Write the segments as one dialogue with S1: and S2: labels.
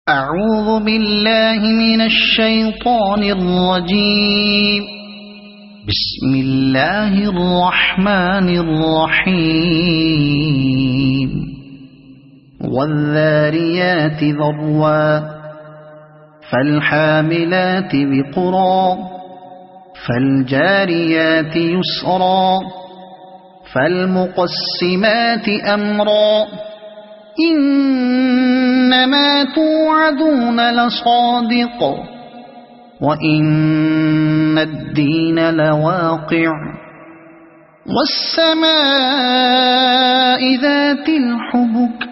S1: أعوذ بالله من الشيطان الرجيم. بسم الله الرحمن الرحيم. والذاريات ذروا فالحاملات وقرا فالجاريات يسرا فالمقسمات أمرا إنما توعدون لصادق وإن الدين لواقع والسماء ذات الحبك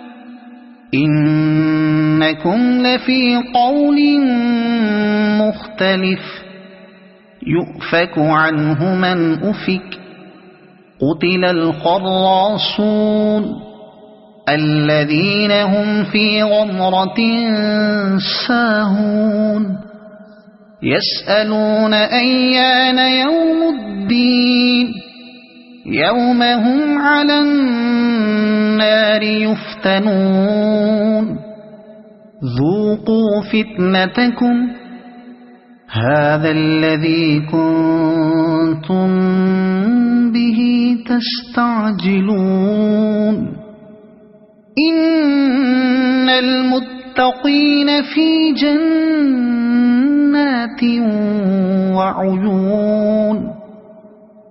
S1: إنكم لفي قول مختلف يؤفك عنه من أفك قتل الخراصون الذين هم في غمرة ساهون يسألون أيان يوم الدين يوم هم على النار يفتنون ذوقوا فتنتكم هذا الذي كنتم به تستعجلون إن المتقين في جنات وعيون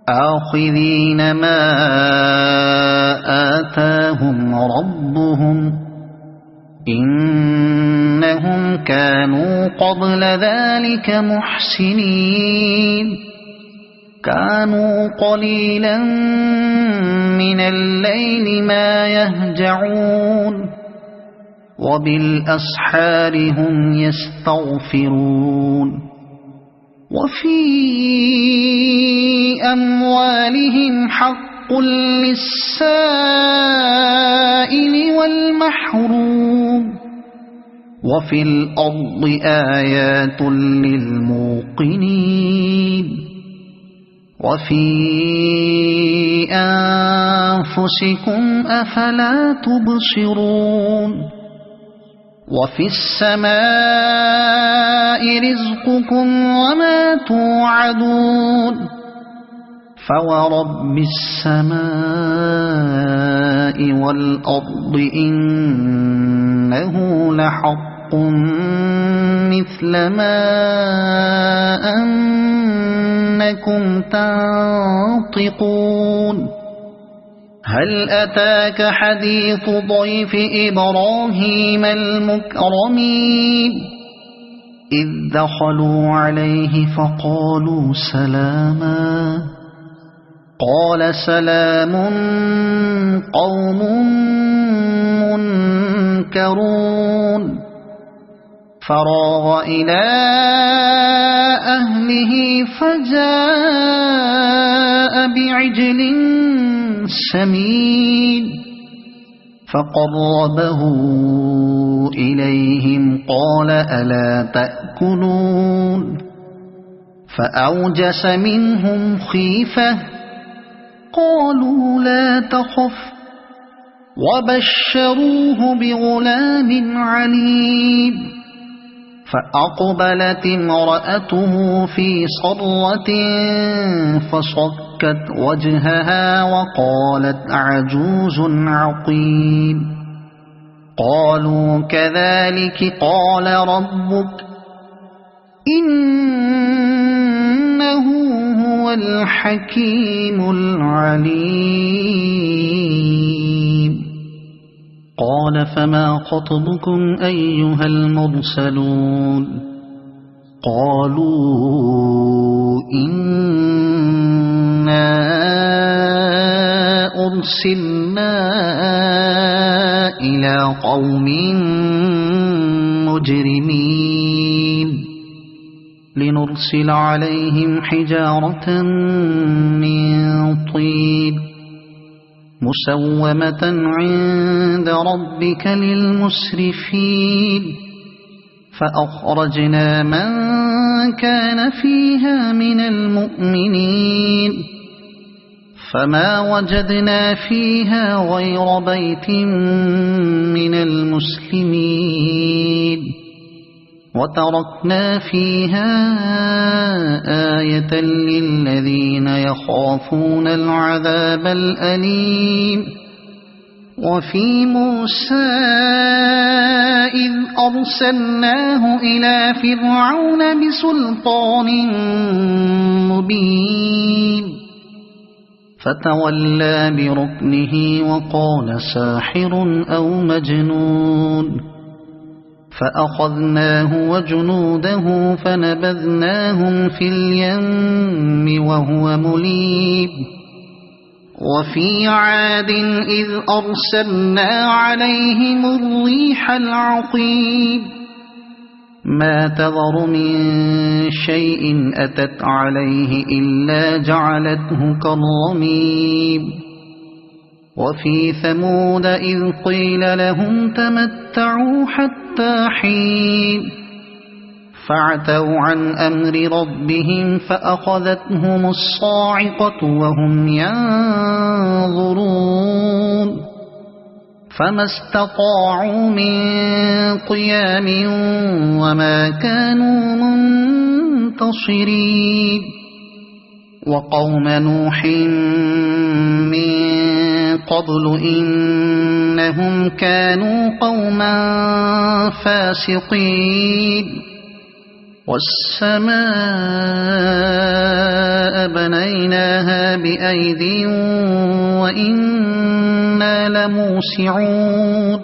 S1: آخذين ما آتاهم ربهم إنهم كانوا قبل ذلك محسنين كانوا قليلا من الليل ما يهجعون وبالأسحار هم يستغفرون وفي أموالهم حق للسائل والمحروم وفي الأرض آيات للموقنين وفي أنفسكم أفلا تبصرون وفي السماء رزقكم وما توعدون فورب السماء والأرض إنه لحق مثل ما أنكم تنطقون هل أتاك حديث ضيف إبراهيم المكرمين إذ دخلوا عليه فقالوا سلاما قال سلام قوم منكرون فراغ إلى أهله فجاء بعجل سمين فقربه إليهم قال ألا تأكلون فأوجس منهم خيفة قالوا لا تخف وبشروه بغلام عليم فأقبلت امرأته في صرة فصكت وجهها وقالت عجوز عقيم قالوا كذلك قال ربك إنه هو الحكيم العليم قال فما خطبكم أيها المرسلون قالوا إنا أرسلنا إلى قوم مجرمين لنرسل عليهم حجارة من طين مسومة عند ربك للمسرفين فأخرجنا من كان فيها من المؤمنين فما وجدنا فيها غير بيت من المسلمين وتركنا فيها آية للذين يخافون العذاب الأليم وفي موسى إذ أرسلناه إلى فرعون بسلطان مبين فتولى بركنه وقال ساحر أو مجنون فأخذناه وجنوده فنبذناهم في اليم وهو مليم وفي عاد إذ أرسلنا عليهم الريح العقيم ما تذر من شيء أتت عليه إلا جعلته كالرميم وفي ثمود إذ قيل لهم تمتعوا حتى حين فعتوا عن أمر ربهم فأخذتهم الصاعقة وهم ينظرون فما استطاعوا من قيام وما كانوا منتصرين وقوم نوح من قبل إنهم كانوا قوما فاسقين والسماء بنيناها بأيد وإنا لموسعون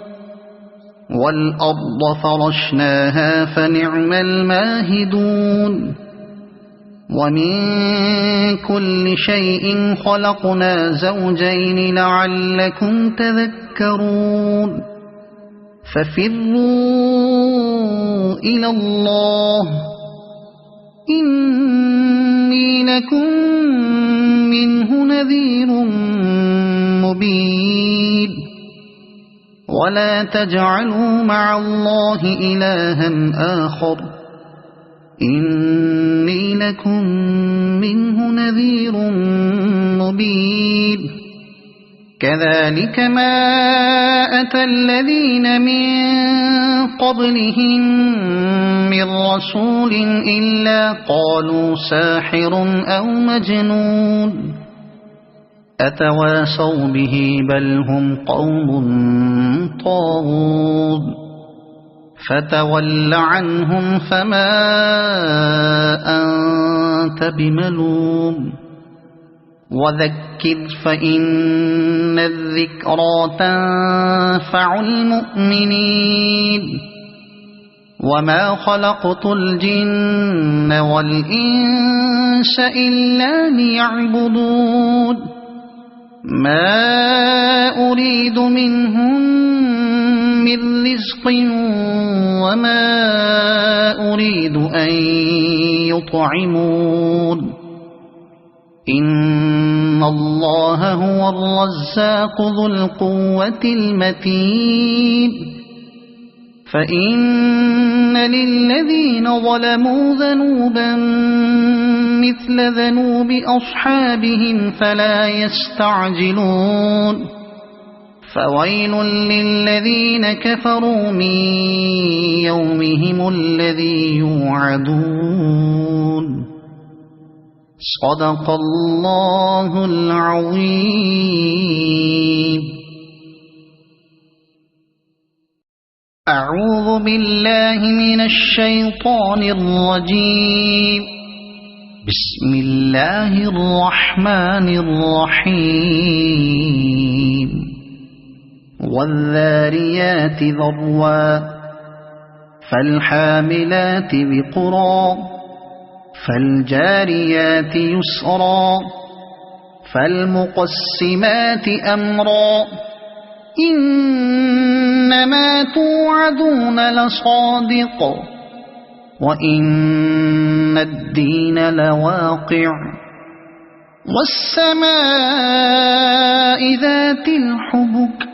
S1: والأرض فرشناها فنعم الماهدون ومن كل شيء خلقنا زوجين لعلكم تذكرون ففروا إلى الله إني لكم منه نذير مبين ولا تجعلوا مع الله إلها آخر إني لكم منه نذير مبين كذلك ما أتى الذين من قبلهم من رسول إلا قالوا ساحر أو مجنون أتواصوا به بل هم قوم طاغون فتول عنهم فما أنت بملوم وذكر فإن الذكرى تنفع المؤمنين وما خلقت الجن والإنس إلا ليعبدون ما أريد منهم من رزق وما أريد أن يطعمون إن الله هو الرزاق ذو القوة المتين فإن للذين ظلموا ذنوبا مثل ذنوب أصحابهم فلا يستعجلون فويل للذين كفروا من يومهم الذي يوعدون صدق الله العظيم. أعوذ بالله من الشيطان الرجيم. بسم الله الرحمن الرحيم. والذاريات ذروا فالحاملات وقرا فالجاريات يسرا فالمقسمات أمرا إنما توعدون لصادق وإن الدين لواقع والسماء ذات الحبك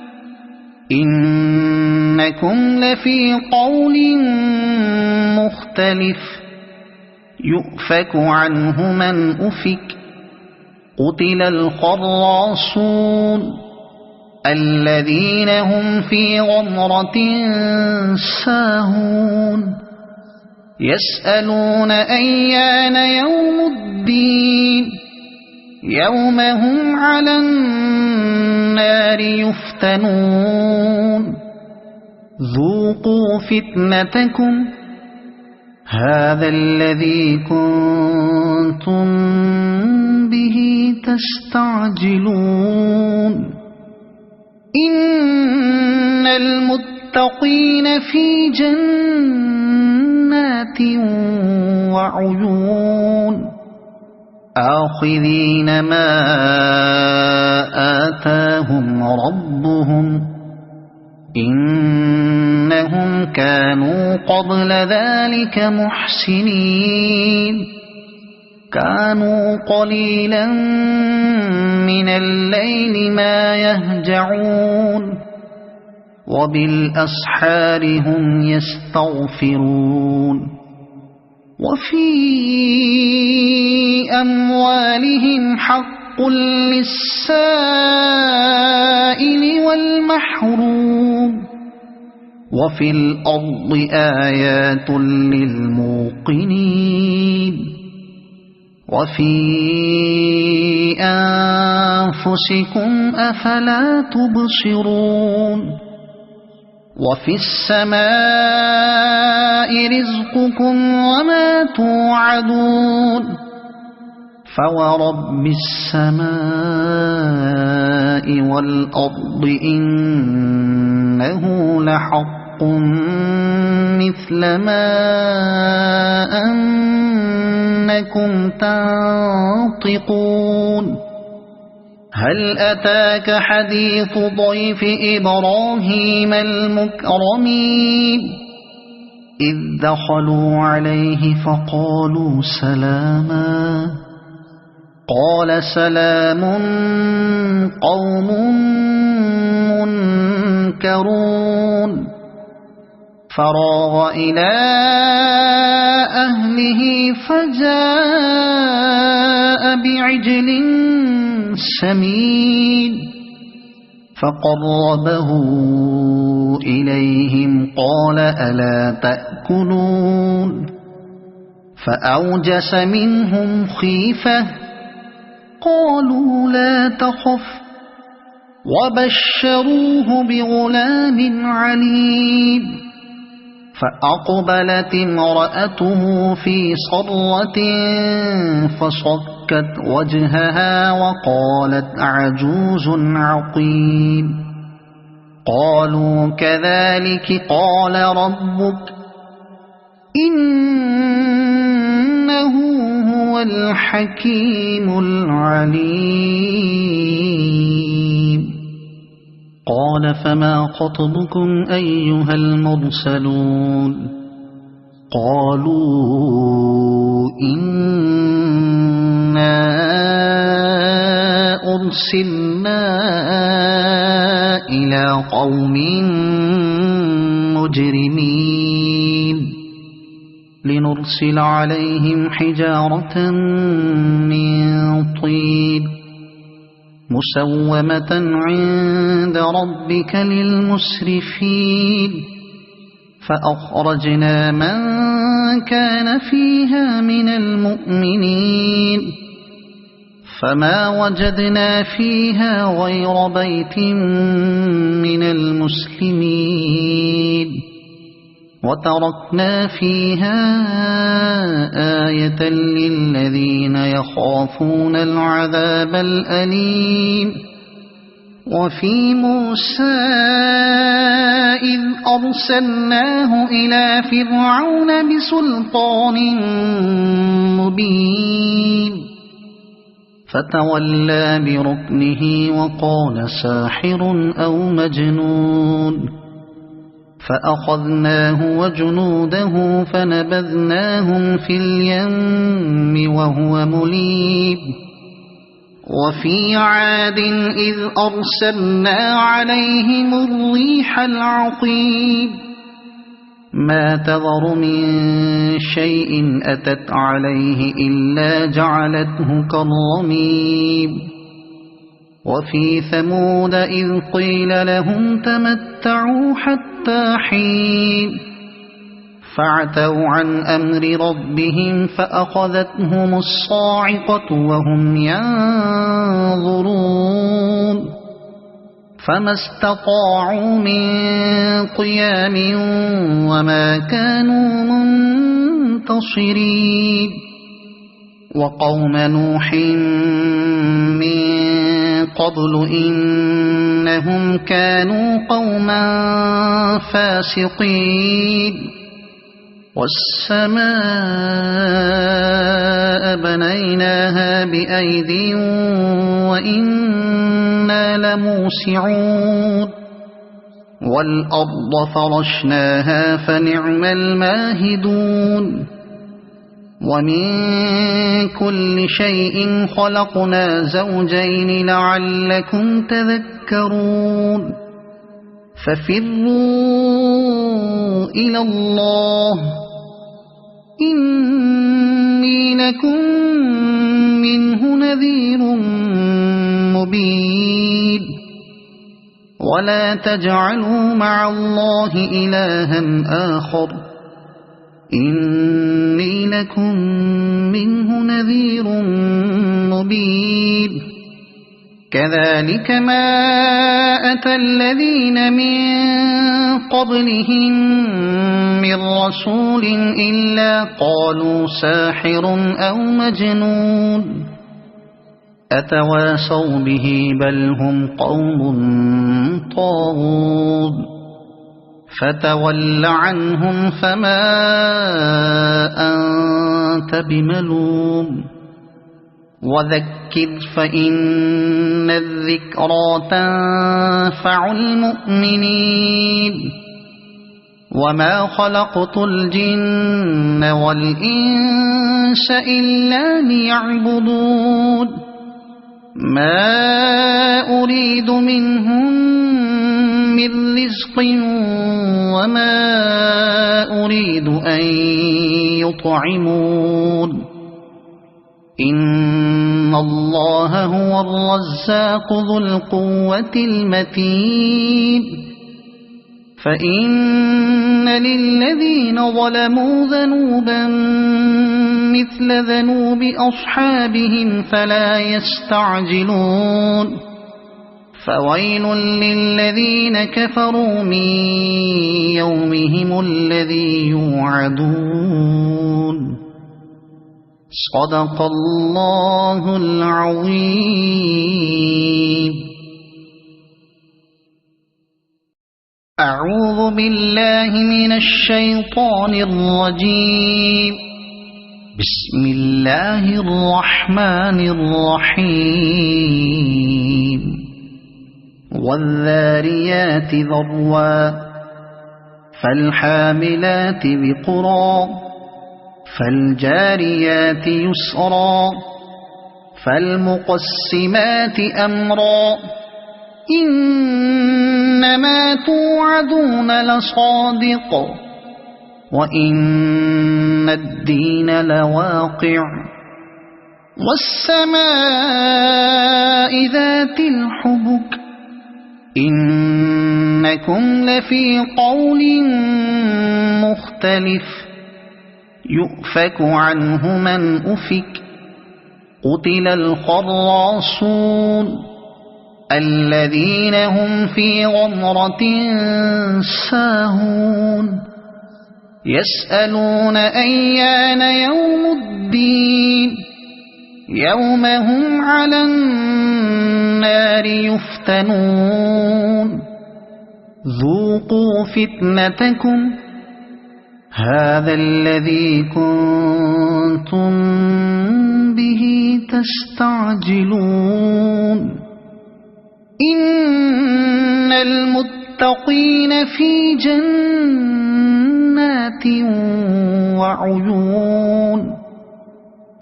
S1: إنكم لفي قول مختلف يؤفك عنه من أفك قتل الخراصون الذين هم في غمرة ساهون يسألون أيان يوم الدين يوم هم على النار يفتنون ذوقوا فتنتكم هذا الذي كنتم به تستعجلون إن المتقين في جنات وعيون آخذين ما آتاهم ربهم إنهم كانوا قبل ذلك محسنين كانوا قليلا من الليل ما يهجعون وبالأسحار هم يستغفرون وفي أموالهم حق للسائل والمحروم وفي الأرض آيات للموقنين وفي أنفسكم أفلا تبصرون وفي السماء رزقكم وما توعدون فورب السماء والأرض إنه لحق مثل ما أنكم تنطقون هل أتاك حديث ضيف إبراهيم المكرمين إذ دخلوا عليه فقالوا سلاما قال سلام قوم منكرون فراغ إلى أهله فجاء بعجل سمين فقربه إليهم قال ألا تأكلون فأوجس منهم خيفة قالوا لا تخف وبشروه بغلام عليم فأقبلت امرأته في صرة فصكت وجهها وقالت عجوز عقيم قالوا كذلك قال ربك إنه هو الحكيم العليم قال فما خطبكم أيها المرسلون قالوا إنا أرسلنا إلى قوم مجرمين لنرسل عليهم حجارة من طين مسومة عند ربك للمسرفين فأخرجنا من كان فيها من المؤمنين فما وجدنا فيها غير بيت من المسلمين وتركنا فيها آية للذين يخافون العذاب الأليم وفي موسى إذ أرسلناه إلى فرعون بسلطان مبين فتولى بركنه وقال ساحر أو مجنون فأخذناه وجنوده فنبذناهم في اليم وهو مليم وفي عاد إذ أرسلنا عليهم الريح العقيم ما تذر من شيء أتت عليه إلا جعلته كالرميم وفي ثمود إذ قيل لهم تمتعوا حتى حين فعتوا عن أمر ربهم فأخذتهم الصاعقة وهم ينظرون فما استطاعوا من قيام وما كانوا منتصرين وقوم نوح من قبل إنهم كانوا قوما فاسقين والسماء بنيناها بأيد وإنا لموسعون والأرض فرشناها فنعم الماهدون ومن كل شيء خلقنا زوجين لعلكم تذكرون ففروا إلى الله إني لكم منه نذير مبين ولا تجعلوا مع الله إلها آخر إني لكم منه نذير مبين كذلك ما أتى الذين من قبلهم من رسول إلا قالوا ساحر أو مجنون أتواصوا به بل هم قوم طاغون فتول عنهم فما أنت بملوم وذكر فإن الذكرى تنفع المؤمنين وما خلقت الجن والإنس إلا ليعبدون ما أريد منهم من رزق وما أريد أن يطعمون إن الله هو الرزاق ذو القوة المتين فإن للذين ظلموا ذنوبا مثل ذنوب أصحابهم فلا يستعجلون فويل للذين كفروا من يومهم الذي يوعدون صدق الله العظيم. أعوذ بالله من الشيطان الرجيم. بسم الله الرحمن الرحيم. والذاريات ذروا فالحاملات وقرا فالجاريات يسرا فالمقسمات أمرا إنما توعدون لصادق وإن الدين لواقع والسماء ذات الحبك إنكم لفي قول مختلف يؤفك عنه من أفك قتل الخراصون الذين هم في غمرة ساهون يسألون أيان يوم الدين يوم هم على النار يفتنون ذوقوا فتنتكم هذا الذي كنتم به تستعجلون إن المتقين في جنات وعيون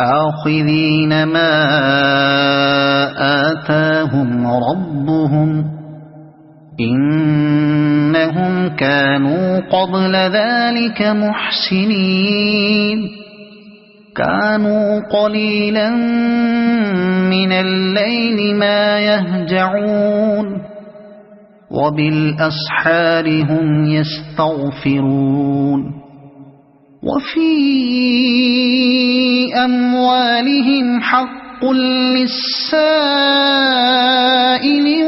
S1: آخذين ما آتاهم ربهم إنهم كانوا قبل ذلك محسنين كانوا قليلا من الليل ما يهجعون وبالأسحار هم يستغفرون وفي أموالهم حق للسائل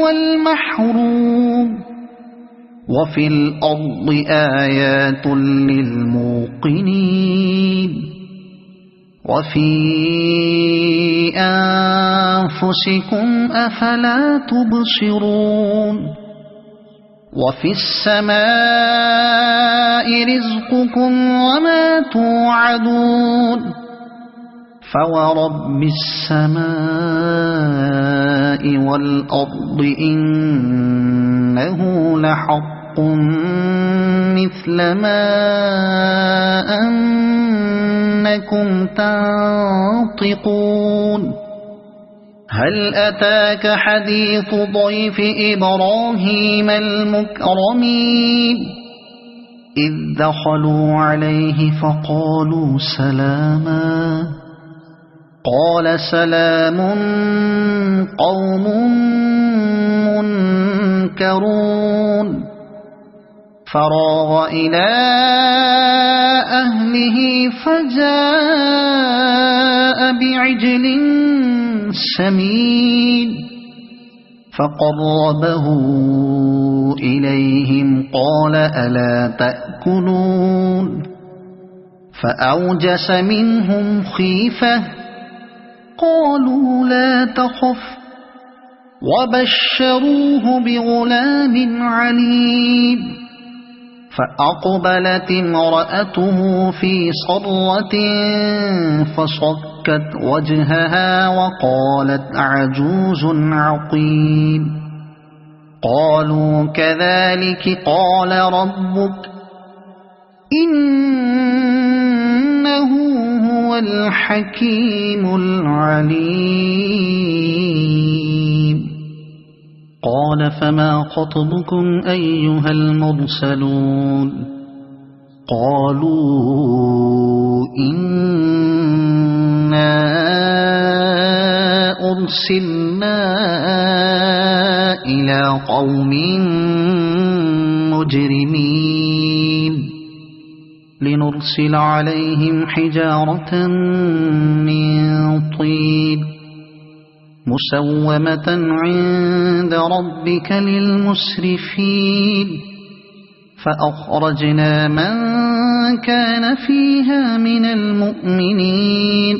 S1: والمحروم وفي الأرض آيات للموقنين وفي أنفسكم أفلا تبصرون وفي السماء رزقكم وما توعدون فورب السماء والأرض إنه لحق مثل ما أنكم تنطقون هل أتاك حديث ضيف إبراهيم المكرمين إذ دخلوا عليه فقالوا سلاما قال سلام قوم منكرون فراغ إلى أهله فجاء بعجل سمين فقربه إليهم قال ألا تأكلون فأوجس منهم خيفة قالوا لا تخف وبشروه بغلام عليم فأقبلت امرأته في صرة فصكت وجهها وقالت عجوز عقيم قالوا كذلك قال ربك إنه هو الحكيم العليم قال فما خطبكم أيها المرسلون قالوا إنا أرسلنا إلى قوم مجرمين لنرسل عليهم حجارة من طين مسومة عند ربك للمسرفين فأخرجنا من كان فيها من المؤمنين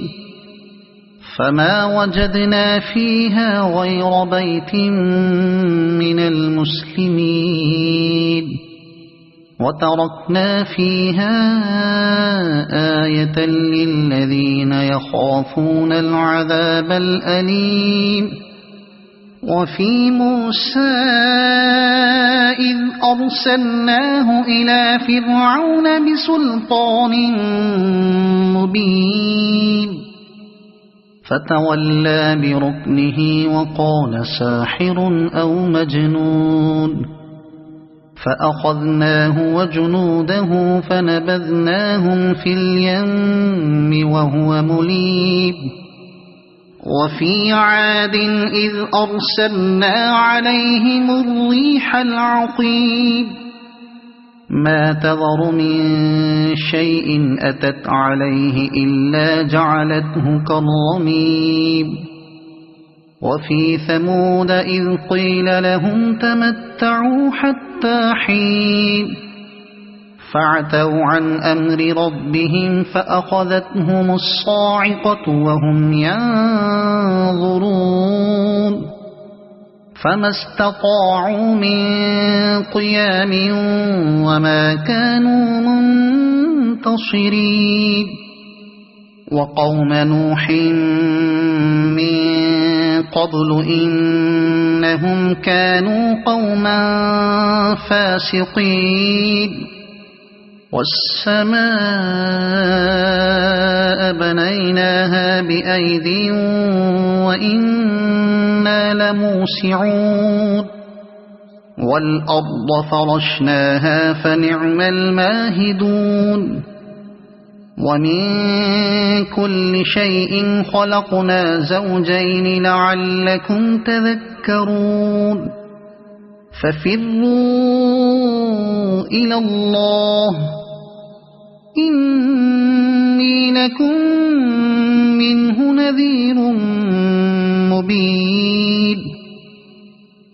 S1: فما وجدنا فيها غير بيت من المسلمين وتركنا فيها آية للذين يخافون العذاب الأليم وفي موسى إذ أرسلناه إلى فرعون بسلطان مبين فتولى بركنه وقال ساحر أو مجنون فأخذناه وجنوده فنبذناهم في اليم وهو مليم وفي عاد إذ أرسلنا عليهم الريح العقيم ما تذر من شيء أتت عليه إلا جعلته كالرميم وفي ثمود إذ قيل لهم تمتعوا حتى حين فعتوا عن أمر ربهم فأخذتهم الصاعقة وهم ينظرون فما استطاعوا من قيام وما كانوا منتصرين وقوم نوح من قبل إنهم كانوا قوما فاسقين والسماء بنيناها بأيد وإنا لموسعون والأرض فرشناها فنعم الماهدون ومن كل شيء خلقنا زوجين لعلكم تذكرون ففروا إلى الله إني لكم منه نذير مبين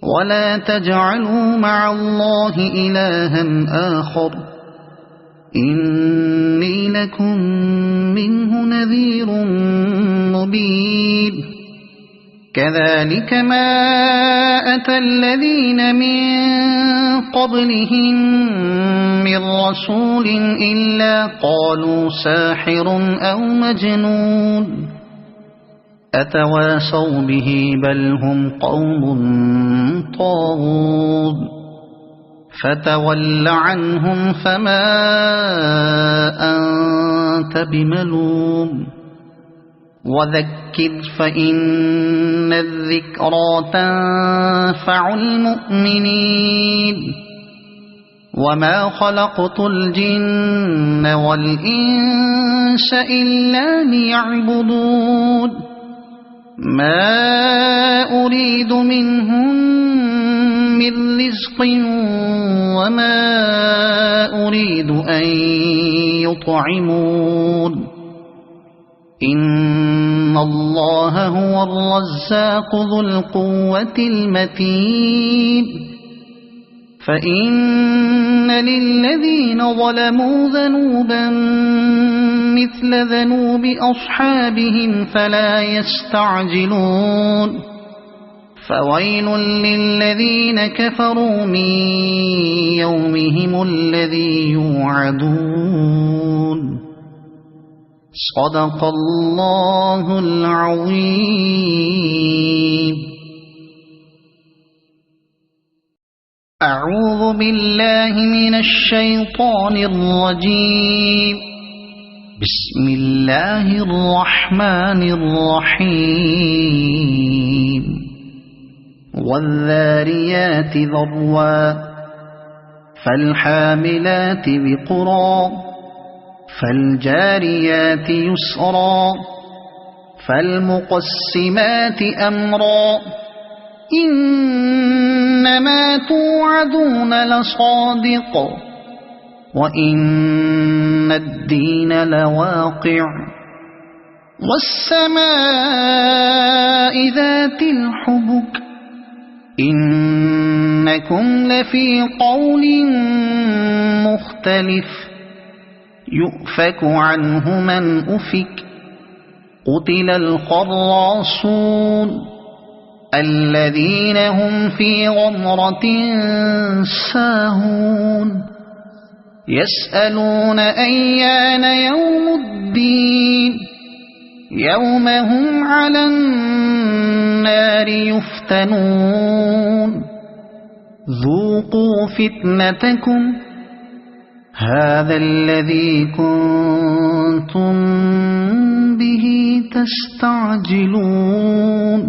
S1: ولا تجعلوا مع الله إلها آخر إني لكم منه نذير مبين كذلك ما أتى الذين من قبلهم من رسول إلا قالوا ساحر أو مجنون أتواصوا به بل هم قوم طاغون فتول عنهم فما أنت بملوم وذكر فإن الذكرى تنفع المؤمنين وما خلقت الجن والإنس إلا ليعبدون ما أريد منهم من رزق وما أريد أن يطعمون إن الله هو الرزاق ذو القوة المتين فإن للذين ظلموا ذنوبا مثل ذنوب أصحابهم فلا يستعجلون فويل للذين كفروا من يومهم الذي يوعدون صدق الله العظيم. أعوذ بالله من الشيطان الرجيم. بسم الله الرحمن الرحيم. والذاريات ذروا فالحاملات وقرا فالجاريات يسرا فالمقسمات أمرا إنما توعدون لصادق وإن الدين لواقع والسماء ذات الحبك إنكم لفي قول مختلف يؤفك عنه من أفك قتل الخراصون الذين هم في غمرة ساهون يسألون أيان يوم الدين يوم هم على النار يفتنون ذوقوا فتنتكم هذا الذي كنتم به تستعجلون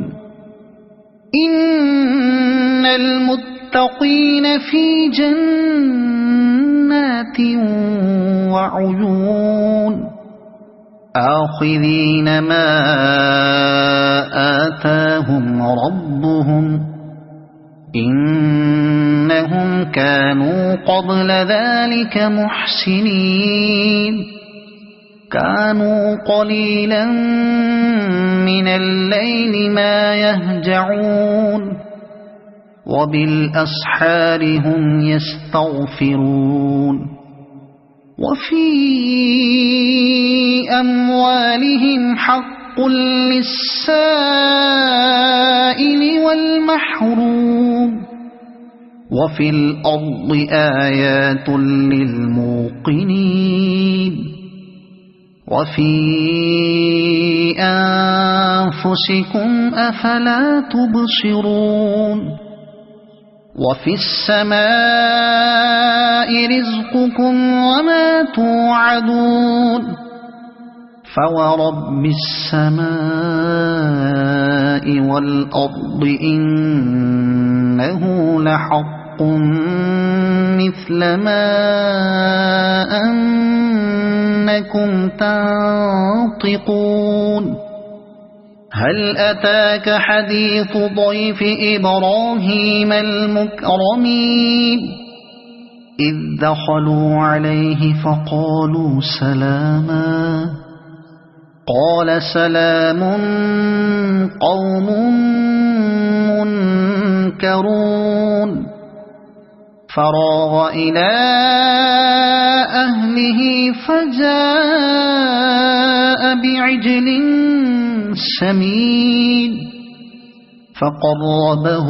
S1: إن المتقين في جنات وعيون آخذين ما آتاهم ربهم إنهم كانوا قبل ذلك محسنين كانوا قليلا من الليل ما يهجعون وبالأسحار هم يستغفرون وفي أموالهم حق للسائل والمحروم وفي الأرض آيات للموقنين وفي أنفسكم أفلا تبصرون وفي السماء رزقكم وما توعدون فورب السماء والأرض إنه لحق مثل ما أنكم تنطقون هل أتاك حديث ضيف إبراهيم المكرمين إذ دخلوا عليه فقالوا سلاما قال سلام قوم منكرون فراغ إلى أهله فجاء بعجل سمين فقربه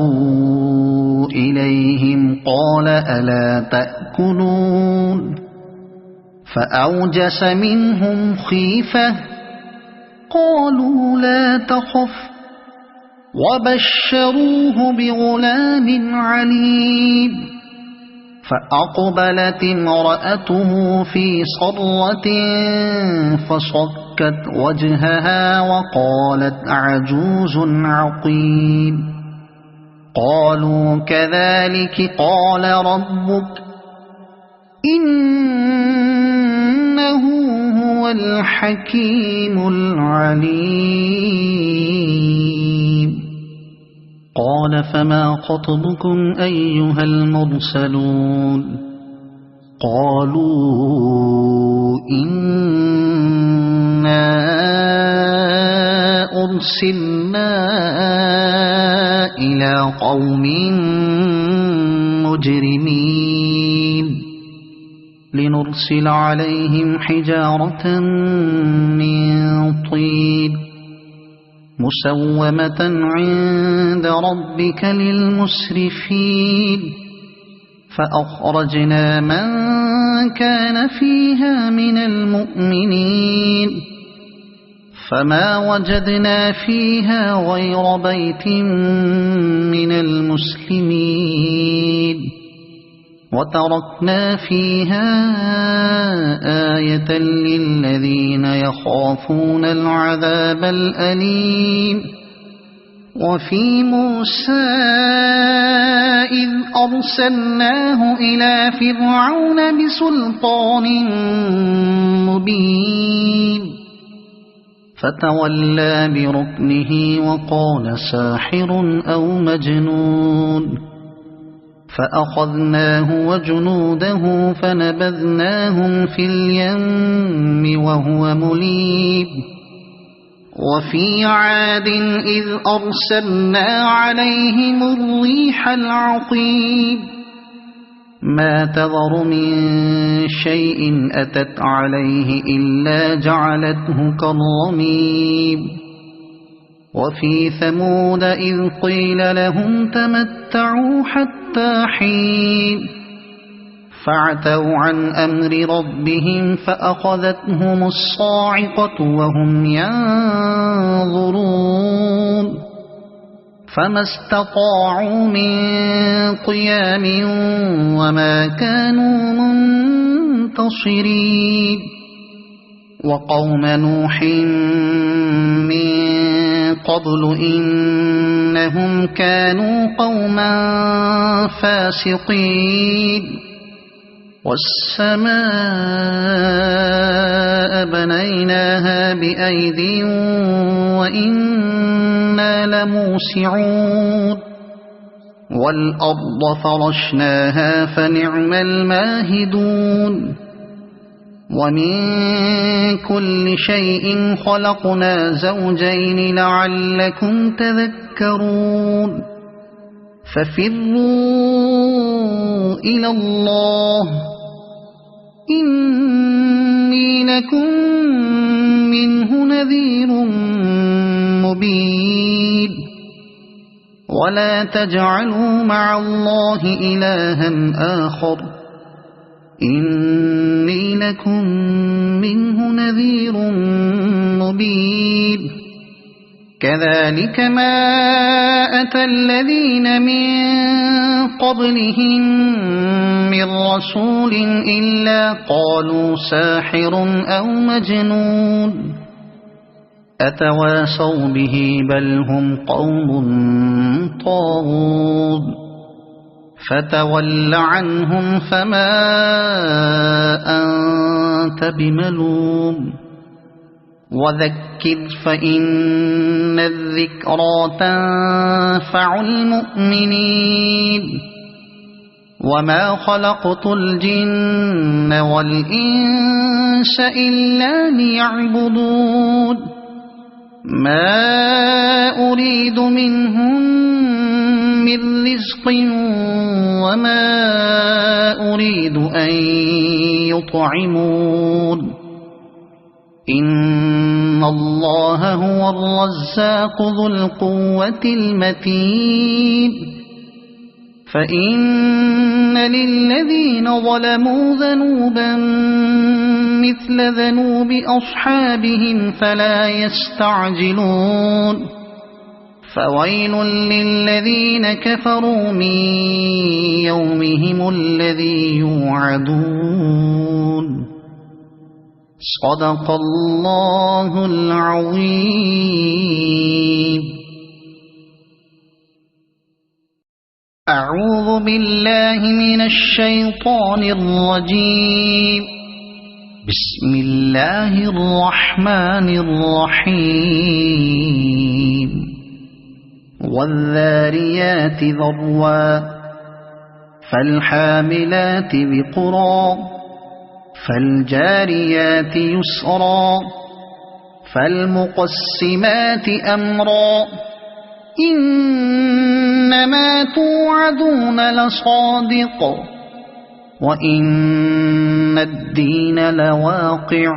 S1: إليهم قال ألا تأكلون فأوجس منهم خيفة قالوا لا تخف وبشروه بغلام عليم فأقبلت امرأته في صرة فصكت وجهها وقالت عجوز عقيم قالوا كذلك قال ربك إنه هو الحكيم العليم قال فما خطبكم أيها المرسلون قالوا إنا أرسلنا إلى قوم مجرمين لنرسل عليهم حجارة من طين مسومة عند ربك للمسرفين فأخرجنا من كان فيها من المؤمنين فما وجدنا فيها غير بيت من المسلمين وتركنا فيها آية للذين يخافون العذاب الأليم وفي موسى إذ أرسلناه إلى فرعون بسلطان مبين فتولى بركنه وقال ساحر أو مجنون فأخذناه وجنوده فنبذناهم في اليم وهو مليم وفي عاد إذ أرسلنا عليهم الريح العقيم ما تذر من شيء أتت عليه إلا جعلته كالرميم وفي ثمود إذ قيل لهم تمتعوا حتى حين فعتوا عن أمر ربهم فأخذتهم الصاعقة وهم ينظرون فما استطاعوا من قيام وما كانوا منتصرين وقوم نوح من قبل إنهم كانوا قوما فاسقين والسماء بنيناها بأيد وإنا لموسعون والأرض فرشناها فنعم الماهدون ومن كل شيء خلقنا زوجين لعلكم تذكرون ففروا إلى الله إني لكم منه نذير مبين ولا تجعلوا مع الله إلها آخر إني لكم منه نذير مبين كذلك ما أتى الذين من قبلهم من رسول إلا قالوا ساحر أو مجنون أتواصوا به بل هم قوم طاغون فتول عنهم فما أنت بملوم وذكر فإن الذكرى تنفع المؤمنين وما خلقت الجن والإنس إلا ليعبدون ما أريد منهم من رزق وما أريد أن يطعمون إن الله هو الرزاق ذو القوة المتين فإن للذين ظلموا ذنوبا مثل ذنوب أصحابهم فلا يستعجلون فويل للذين كفروا من يومهم الذي يوعدون صدق الله العظيم. أعوذ بالله من الشيطان الرجيم. بسم الله الرحمن الرحيم. والذاريات ذروا فالحاملات وقرا فالجاريات يسرا فالمقسمات أمرا إنما توعدون لصادق وإن الدين لواقع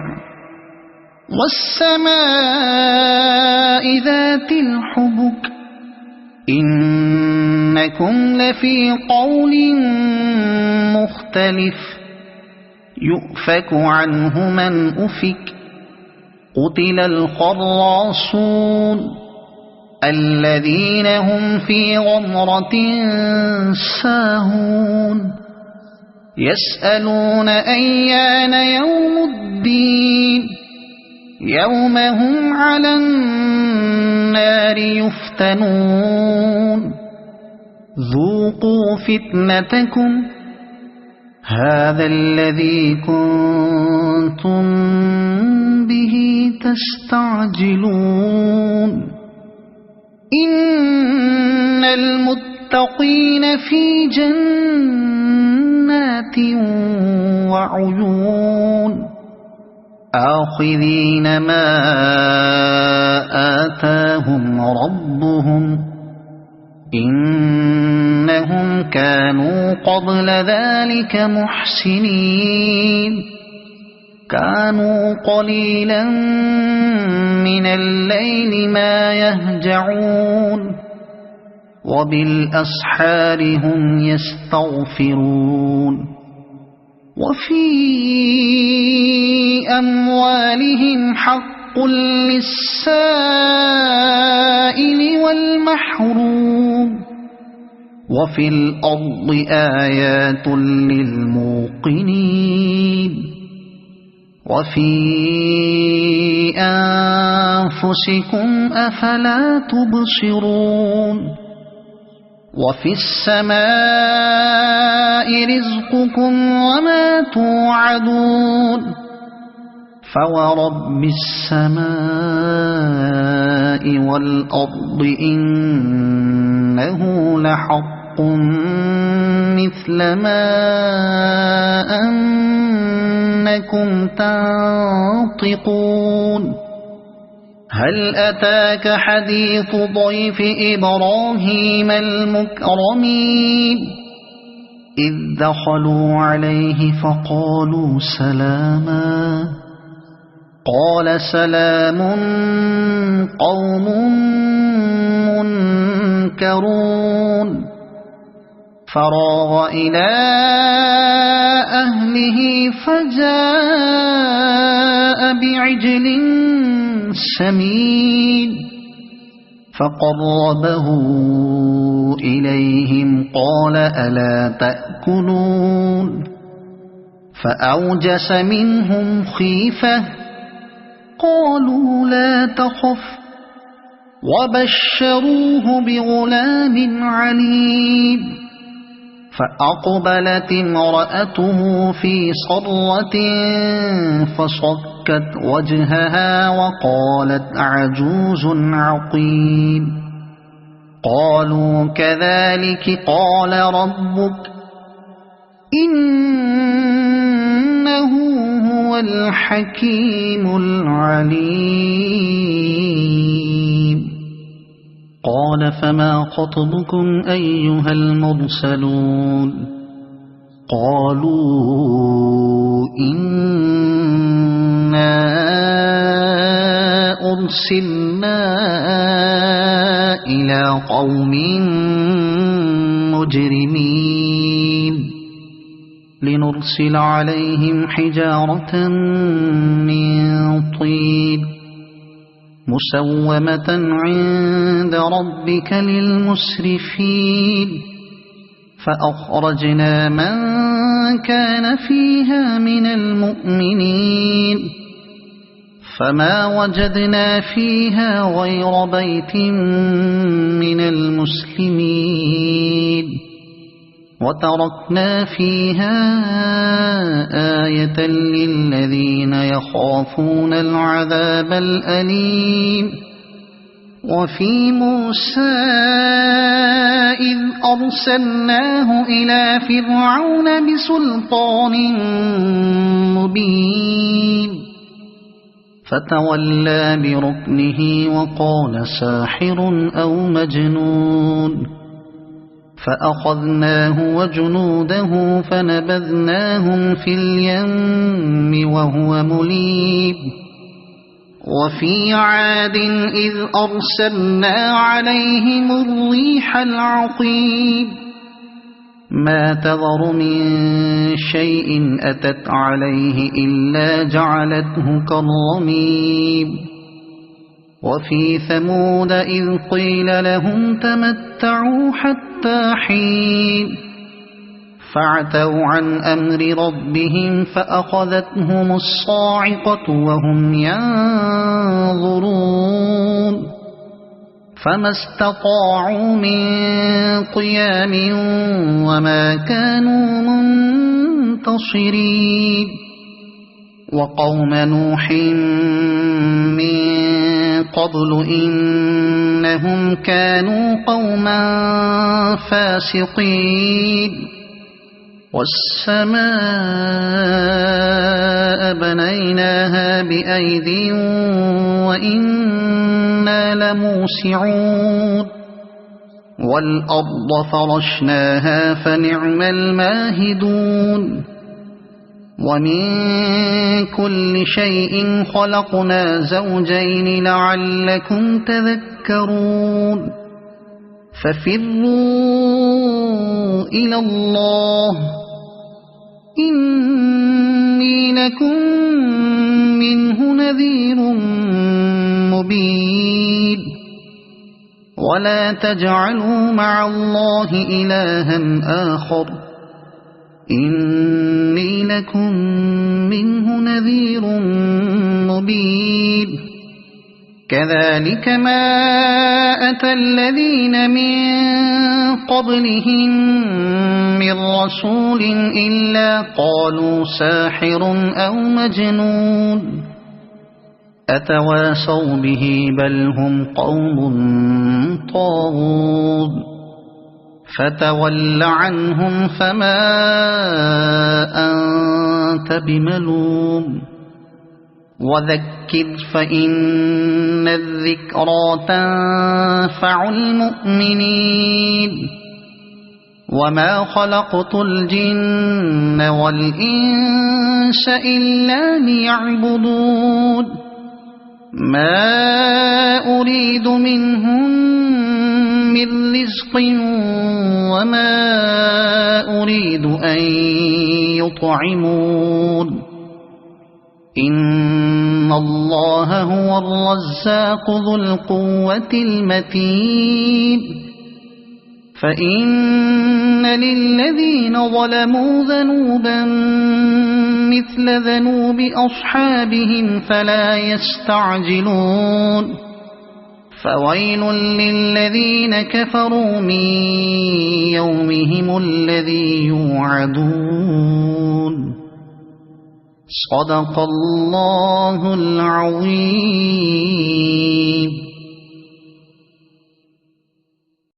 S1: والسماء ذات الحبك إنكم لفي قول مختلف يؤفك عنه من أفك قتل الخراصون الذين هم في غمرة ساهون يسألون أيان يوم الدين يوم هم على النار يفتنون ذوقوا فتنتكم هذا الذي كنتم به تستعجلون إن المتقين في جنات وعيون آخذين ما آتاهم ربهم إنهم كانوا قبل ذلك محسنين كانوا قليلا من الليل ما يهجعون وبالأسحار هم يستغفرون وفي أموالهم حق للسائل والمحروم وفي الأرض آيات للموقنين وفي أنفسكم أفلا تبصرون وفي السماء رزقكم وما توعدون فورب السماء والأرض إنه لحق مثل ما أنكم تنطقون هل أتاك حديث ضيف إبراهيم المكرمين إذ دخلوا عليه فقالوا سلاما قال سلام قوم منكرون فراغ إلى أهله فجاء بعجل سمين فقربه إليهم قال ألا تأكلون فأوجس منهم خيفة قالوا لا تخف وبشروه بغلام عليم فأقبلت امرأته في صرة فصكت وجهها وقالت عجوز عقيم قالوا كذلك قال ربك إنه هو الحكيم العليم قال فما خطبكم أيها المرسلون قالوا إنا أرسلنا إلى قوم مجرمين لنرسل عليهم حجارة من طين مسومة عند ربك للمسرفين فأخرجنا من كان فيها من المؤمنين فما وجدنا فيها غير بيت من المسلمين وتركنا فيها آية للذين يخافون العذاب الأليم وفي موسى إذ أرسلناه إلى فرعون بسلطان مبين فتولى بركنه وقال ساحر أو مجنون فأخذناه وجنوده فنبذناهم في اليم وهو مليم وفي عاد إذ أرسلنا عليهم الريح العقيم ما تذر من شيء أتت عليه إلا جعلته كالرميم وفي ثمود إذ قيل لهم تمتعوا حتى حين فعتوا عن أمر ربهم فأخذتهم الصاعقة وهم ينظرون فما استطاعوا من قيام وما كانوا منتصرين وقوم نوح من قبل إنهم كانوا قوما فاسقين والسماء بنيناها بأيد وإنا لموسعون والأرض فرشناها فنعم الماهدون ومن كل شيء خلقنا زوجين لعلكم تذكرون ففروا إلى الله إني لكم منه نذير مبين ولا تجعلوا مع الله إلها آخر إني لكم منه نذير مبين كذلك ما أتى الذين من قبلهم من رسول إلا قالوا ساحر أو مجنون أتواصوا به بل هم قوم طاغون فتول عنهم فما أنت بملوم وذكر فإن الذكرى تنفع المؤمنين وما خلقت الجن والإنس إلا ليعبدون ما أريد منهم من رزق وما أريد أن يطعمون إن الله هو الرزاق ذو القوة المتين فإن للذين ظلموا ذنوبا مثل ذنوب أصحابهم فلا يستعجلون فويل للذين كفروا من يومهم الذي يوعدون صدق الله العظيم.